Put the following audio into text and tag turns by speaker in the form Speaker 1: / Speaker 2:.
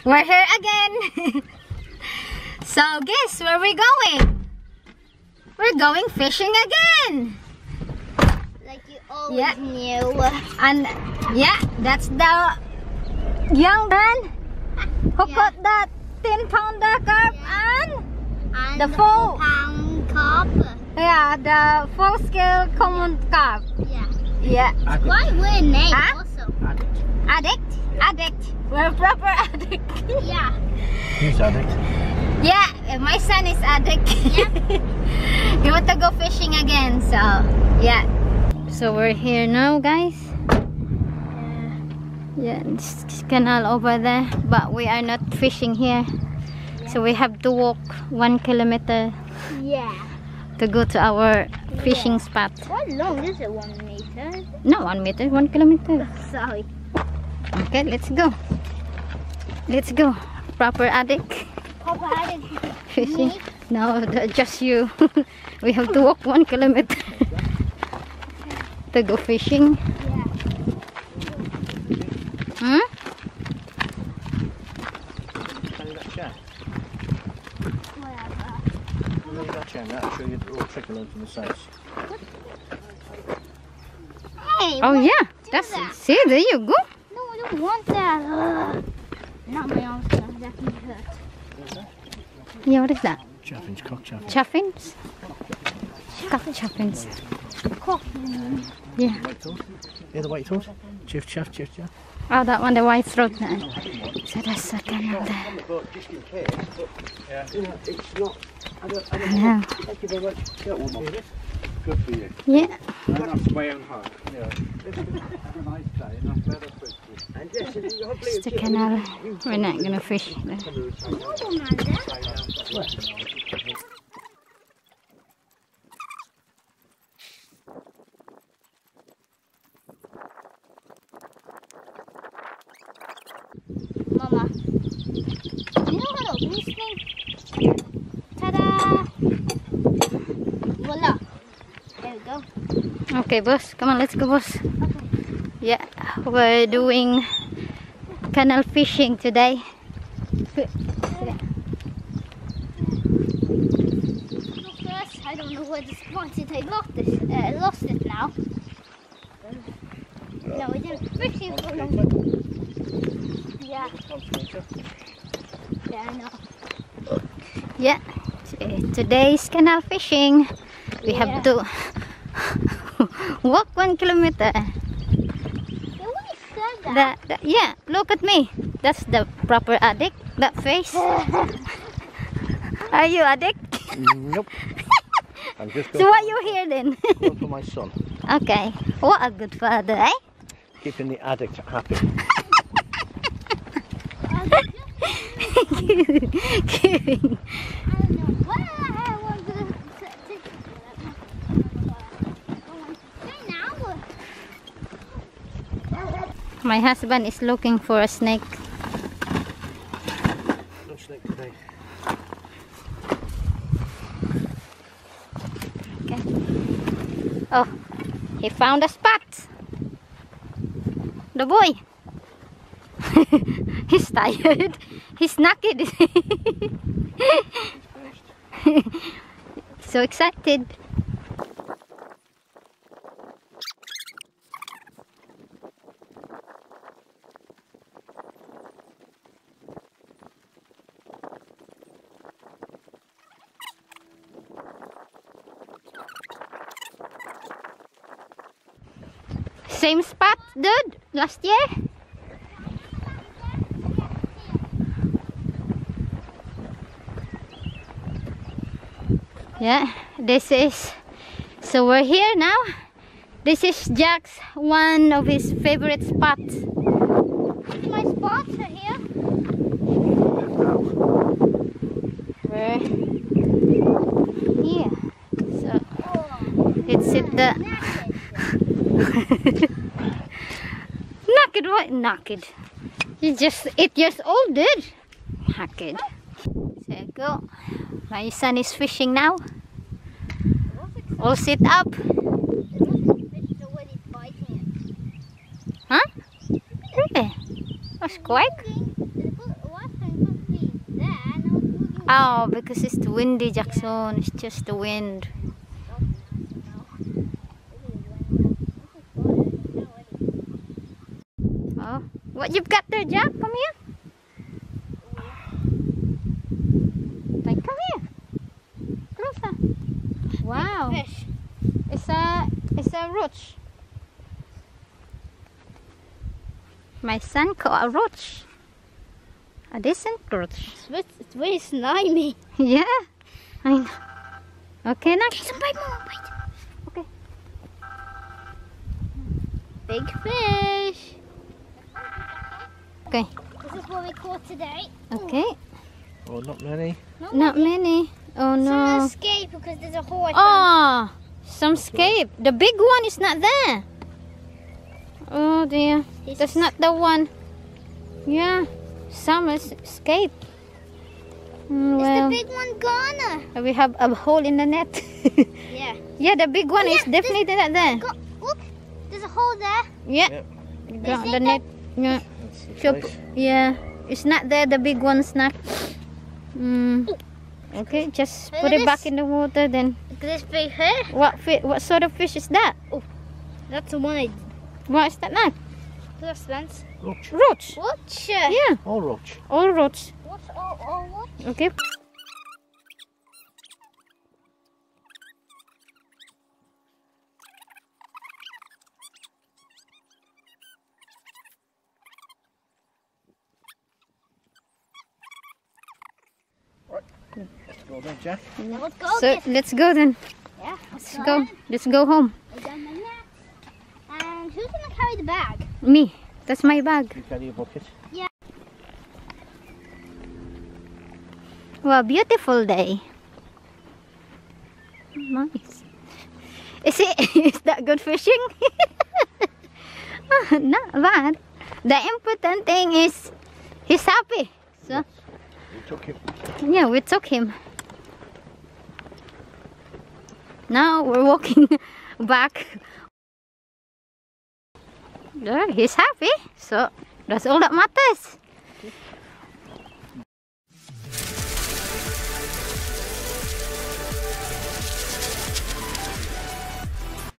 Speaker 1: We're here again. So guess where we're going? We're going fishing again.
Speaker 2: Like you always knew.
Speaker 1: And yeah, that's the young man who caught that 10-pounder carp and the
Speaker 2: 4-pound carp.
Speaker 1: Yeah, the full-scale common carp. Yeah.
Speaker 2: Quite weird name also.
Speaker 1: Addict. We're proper addict.
Speaker 2: Yeah.
Speaker 3: Who's addict?
Speaker 1: Yeah, my son is addict.
Speaker 2: Yeah.
Speaker 1: He want to go fishing again, so yeah. So we're here now, guys. Yeah, this canal over there, but we are not fishing here. So we have to walk 1 kilometer.
Speaker 2: Yeah.
Speaker 1: To go to our fishing spot.
Speaker 2: How long is it? 1 meter?
Speaker 1: No, 1 meter, 1 kilometer.
Speaker 2: Sorry.
Speaker 1: Okay, let's go. Let's go. Proper addict.
Speaker 2: Proper addict.
Speaker 1: Fishing. No, just you. We have to walk 1 kilometer to go fishing.
Speaker 2: Yeah.
Speaker 1: Hmm?
Speaker 3: That'll show you the little trickle onto the sides.
Speaker 2: Hey,
Speaker 1: Oh yeah, that's
Speaker 2: that?
Speaker 1: see, there you go.
Speaker 2: No, I don't want that. Not my arms. That can hurt.
Speaker 1: Yeah, what is that?
Speaker 3: Chaffins, cock chaffins.
Speaker 1: Chaffins? Cock chaffins.
Speaker 2: Coffee.
Speaker 1: Yeah.
Speaker 3: White throat. Yeah, the white throat. Chiff chaff.
Speaker 1: Oh, that one, the white throat. So that's a canal there.
Speaker 3: Just in case, but it's not. I don't
Speaker 1: know.
Speaker 3: Thank you very much. That one. Good for you.
Speaker 1: Yeah.
Speaker 4: That's my own heart.
Speaker 3: Yeah.
Speaker 1: It's the canal. We're not gonna fish there.
Speaker 2: Mama. You know how to open this thing? Ta-da! Voila. There we go.
Speaker 1: Okay, boss. Come on, let's go, boss.
Speaker 2: Okay.
Speaker 1: Yeah, we're doing canal fishing today.
Speaker 2: Look, first, I don't know where the spot is. I lost it now. No, we didn't fish it for long. Yeah. Yeah, I know.
Speaker 1: Yeah, today's canal fishing. We have to walk 1 kilometer. Yeah, look at me. That's the proper addict. That face. Are you addict?
Speaker 3: Nope. I'm just
Speaker 1: So why you here then?
Speaker 3: going for my son.
Speaker 1: Okay. What a good father, eh?
Speaker 3: Keeping the addict happy.
Speaker 1: Kidding.
Speaker 2: I don't know what I want to take
Speaker 1: My husband is looking for a snake.
Speaker 3: No snake today.
Speaker 1: Okay. Oh, he found a spot. The boy. He's tired. He's knackered. So excited. Same spot, dude, last year. Yeah, this is, so we're here now. This is Jack's one of his favorite spots.
Speaker 2: my spots are here.
Speaker 1: We're here. So it's at the naked, what? Naked. He's just 8 years old, dude. Naked. There you go. My son is fishing now. All sit up. Huh? Really? That's quick. Oh, because it's windy, Jackson. It's just the wind. Oh, what you've got there, Jack? Come here. Like, come here. Closer. Wow.
Speaker 2: Fish.
Speaker 1: It's a roach. My son caught a roach. A decent roach.
Speaker 2: It's very slimy.
Speaker 1: Yeah. I know. Okay, now.
Speaker 2: Some bite more, bite.
Speaker 1: Okay.
Speaker 2: Big fish.
Speaker 1: Okay.
Speaker 2: This is what we caught today.
Speaker 1: Okay.
Speaker 3: Oh, not many.
Speaker 1: Not many. Oh
Speaker 2: Some
Speaker 1: no.
Speaker 2: escape because there's a hole.
Speaker 1: Oh, some escape. The big one is not there. Oh dear. That's not the one. Yeah. Some escape.
Speaker 2: Is
Speaker 1: Well,
Speaker 2: the big one gone?
Speaker 1: we have a hole in the net.
Speaker 2: Yeah.
Speaker 1: Yeah, the big one
Speaker 2: Oh,
Speaker 1: is
Speaker 2: yeah,
Speaker 1: definitely not there.
Speaker 2: Look, there's a hole there.
Speaker 1: Yeah.
Speaker 3: Yep.
Speaker 1: Got
Speaker 2: see
Speaker 1: the
Speaker 2: that?
Speaker 1: net. Yeah.
Speaker 3: That's the
Speaker 1: So,
Speaker 3: place.
Speaker 1: yeah. It's not there. The big one's not. Okay, just
Speaker 2: Look
Speaker 1: put
Speaker 2: at
Speaker 1: it back
Speaker 2: this.
Speaker 1: in the water then.
Speaker 2: Look at this big fish.
Speaker 1: What sort of fish is that?
Speaker 2: That's the one I
Speaker 1: What is that now?
Speaker 2: Spence.
Speaker 3: Roach.
Speaker 1: Roach.
Speaker 2: Watch.
Speaker 1: Yeah,
Speaker 3: All roach.
Speaker 1: all roach.
Speaker 2: Watch. Oh, watch.
Speaker 1: Okay.
Speaker 3: Let's go then, Jack.
Speaker 2: Now let's go.
Speaker 1: So let's go then.
Speaker 2: Yeah.
Speaker 1: Let's go. Let's go home.
Speaker 2: I got my net. And who's gonna carry the bag?
Speaker 1: Me. That's my bag.
Speaker 3: You carry a bucket.
Speaker 1: Wow, beautiful day. Nice. Is that good fishing? Not bad. The important thing is he's happy. So
Speaker 3: We took him.
Speaker 1: yeah, we took him. Now we're walking back. There, he's happy. So that's all that matters.